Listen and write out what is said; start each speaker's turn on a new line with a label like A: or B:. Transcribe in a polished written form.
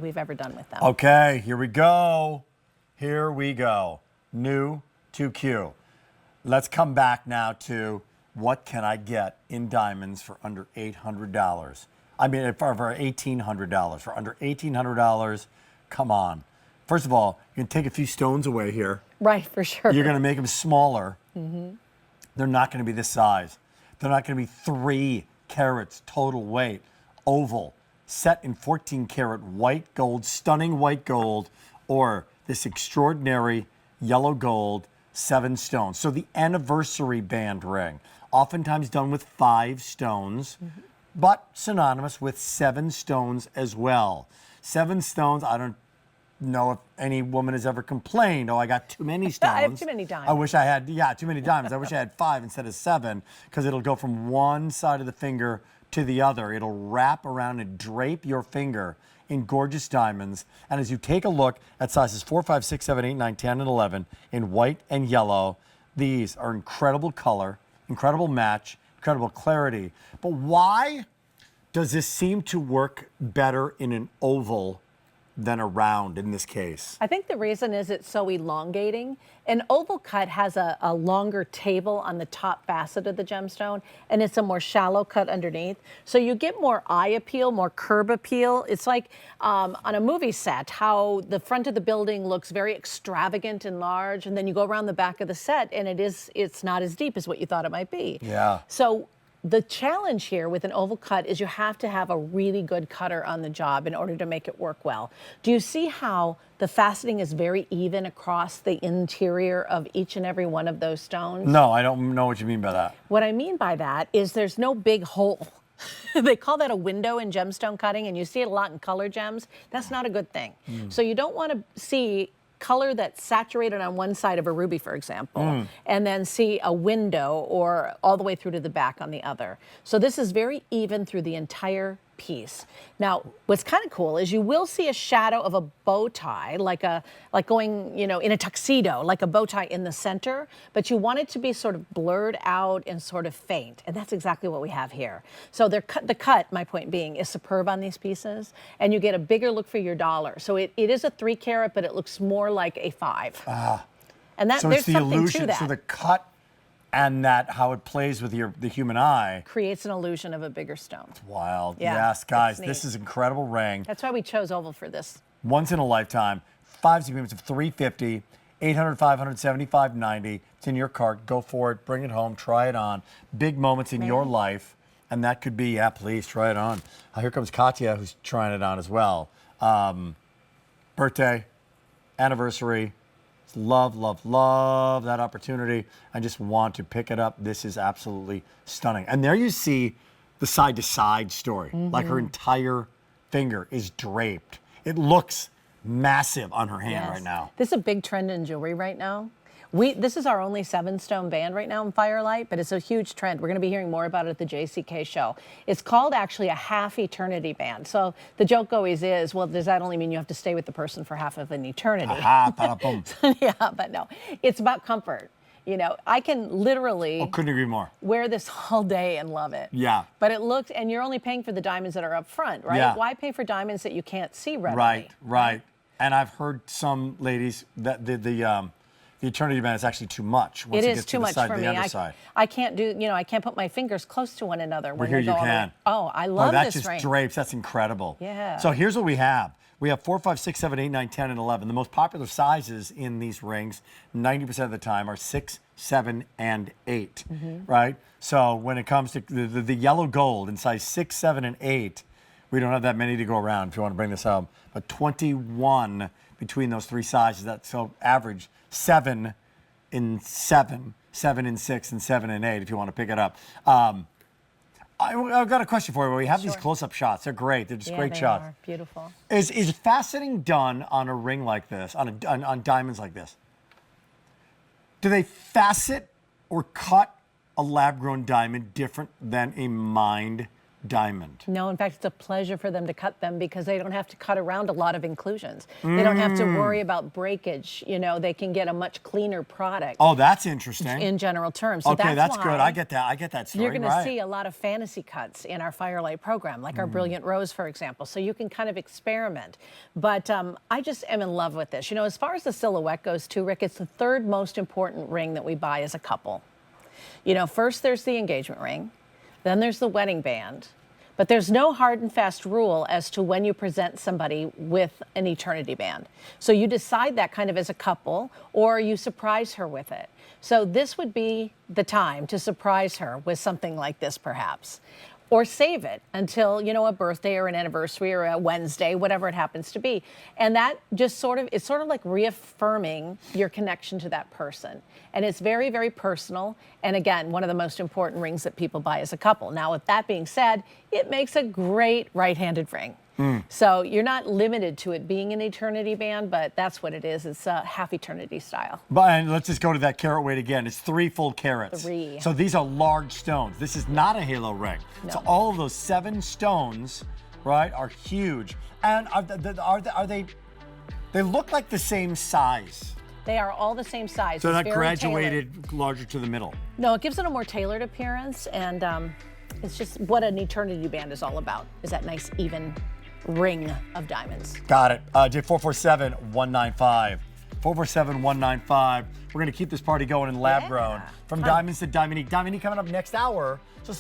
A: we've ever done with them.
B: Okay, here we go. Here we go. New to Q. Let's come back now to what can I get in diamonds for under $800? I mean, for $1,800. For under $1,800, come on. First of all, you can take a few stones away here.
A: Right, for sure.
B: You're going to make them smaller. They're not going to be this size. They're not going to be 3 carats total weight, oval, set in 14 karat white gold, stunning white gold, or this extraordinary yellow gold 7 stones. So the anniversary band ring, oftentimes done with 5 stones, but synonymous with 7 stones as well. 7 stones, I don't know if any woman has ever complained, oh, I got too many stones.
A: I have too many diamonds.
B: I wish I had, too many diamonds. I wish I had 5 instead of 7, because it'll go from one side of the finger to the other. It'll wrap around and drape your finger in gorgeous diamonds. And as you take a look at sizes 4, 5, 6, 7, 8, 9, 10, and 11 in white and yellow, these are incredible color, incredible match, incredible clarity. But why does this seem to work better in an oval than a round in this case?
A: I think the reason is it's so elongating. An oval cut has a longer table on the top facet of the gemstone, and it's a more shallow cut underneath. So you get more eye appeal, more curb appeal. It's like on a movie set, how the front of the building looks very extravagant and large, and then you go around the back of the set, and it's not as deep as what you thought it might be.
B: Yeah.
A: So the challenge here with an oval cut is you have to have a really good cutter on the job in order to make it work well. Do you see how the faceting is very even across the interior of each and every one of those stones?
B: No, I don't know what you mean by that.
A: What I mean by that is there's no big hole. They call that a window in gemstone cutting, and you see it a lot in color gems. That's not a good thing. So you don't want to see color that's saturated on one side of a ruby, for example, and then see a window or all the way through to the back on the other. So this is very even through the entire piece. Now, what's kind of cool is you will see a shadow of a bow tie, like going, in a tuxedo, like a bow tie in the center, but you want it to be sort of blurred out and sort of faint, and that's exactly what we have here. So the cut, my point being, is superb on these pieces, and you get a bigger look for your dollar. So it is a 3 carat, but it looks more like a 5. And that
B: So
A: there's
B: it's the
A: something
B: illusion,
A: to that.
B: so the cut and that how it plays with the human eye
A: Creates an illusion of a bigger stone.
B: wild.
A: Yeah,
B: Yes, guys,
A: it's
B: this
A: neat.
B: is incredible ring.
A: That's why we chose oval for this.
B: Once in a lifetime. 5 agreements of $350, 800, 500, 75, 90. It's in your cart. Go for it. Bring it home. Try it on. Big moments in your life, and that could be, please try it on. Here comes Katya, who's trying it on as well. Birthday, anniversary. Love, love, love that opportunity. I just want to pick it up. This is absolutely stunning. And there you see the side-to-side story. Like her entire finger is draped. It looks massive on her hand right now.
A: This is a big trend in jewelry right now. This is our only 7-stone band right now in Firelight, but it's a huge trend. We're going to be hearing more about it at the JCK show. It's called actually a half eternity band. So the joke always is, well, does that only mean you have to stay with the person for half of an eternity?
B: Aha, ba-da-boom.
A: Yeah, but no, it's about comfort. I can literally
B: Couldn't agree more.
A: wear this all day and love it.
B: Yeah.
A: But it looks, and you're only paying for the diamonds that are up front, right?
B: Yeah.
A: Why pay for diamonds that you can't see readily?
B: Right. And I've heard some ladies that the eternity band is actually too much. Once
A: It
B: it
A: is
B: gets
A: too
B: to the
A: much
B: side,
A: for
B: the
A: me.
B: underside.
A: I can't do, I can't put my fingers close to one another.
B: Well,
A: When
B: here
A: they
B: you
A: go all the way-
B: can.
A: Oh, I love
B: that
A: this
B: just
A: ring.
B: drapes. That's incredible.
A: Yeah.
B: So here's what we have. We have 4, 5, 6, 7, 8, 9, 10, and 11. The most popular sizes in these rings, 90% of the time, are 6, 7, and 8, right? So when it comes to the yellow gold in size 6, 7, and 8, we don't have that many to go around if you want to bring this home. But 21 between those 3 sizes. That's so average 7 in 7, 7 in 6, and 7 in 8 if you want to pick it up. I've got a question for you. We have these close-up shots. They're great. They're just great
A: they
B: shots.
A: Are beautiful.
B: Is faceting done on a ring like this, on diamonds like this? Do they facet or cut a lab-grown diamond different than a mined diamond.
A: No, in fact, it's a pleasure for them to cut them because they don't have to cut around a lot of inclusions. They don't have to worry about breakage. You know, they can get a much cleaner product.
B: Oh, that's interesting.
A: In general terms. So
B: Okay, that's
A: why
B: good. I get that story.
A: You're going to
B: right.
A: see a lot of fantasy cuts in our Firelight program, like our Brilliant Rose, for example. So you can kind of experiment. But I just am in love with this. You know, as far as the silhouette goes too, Rick, it's the third most important ring that we buy as a couple. You know, first there's the engagement ring, then there's the wedding band, but there's no hard and fast rule as to when you present somebody with an eternity band. So you decide that kind of as a couple, or you surprise her with it. So this would be the time to surprise her with something like this, perhaps. Or save it until, you know, a birthday or an anniversary or a Wednesday, whatever it happens to be. And that just it's sort of like reaffirming your connection to that person. And it's very, very personal. And again, one of the most important rings that people buy as a couple. Now, with that being said, it makes a great right-handed ring. So you're not limited to it being an eternity band, but that's what it is. It's half eternity style.
B: But and let's just go to that carat weight again. It's 3 full carats.
A: 3.
B: So these are large stones. This is not a halo ring.
A: No.
B: So all of those 7 stones, right, are huge. And are they? They look like the same size.
A: They are all the same size.
B: So
A: It's
B: not
A: very
B: graduated
A: tailored.
B: larger to the middle.
A: No, it gives it a more tailored appearance, and it's just what an eternity band is all about, is that nice, even ring of diamonds.
B: Got it. 447-195. 447-195. We're going to keep this party going in lab grown. From
A: fun.
B: diamonds to Diamonique. Diamonique coming up next hour. So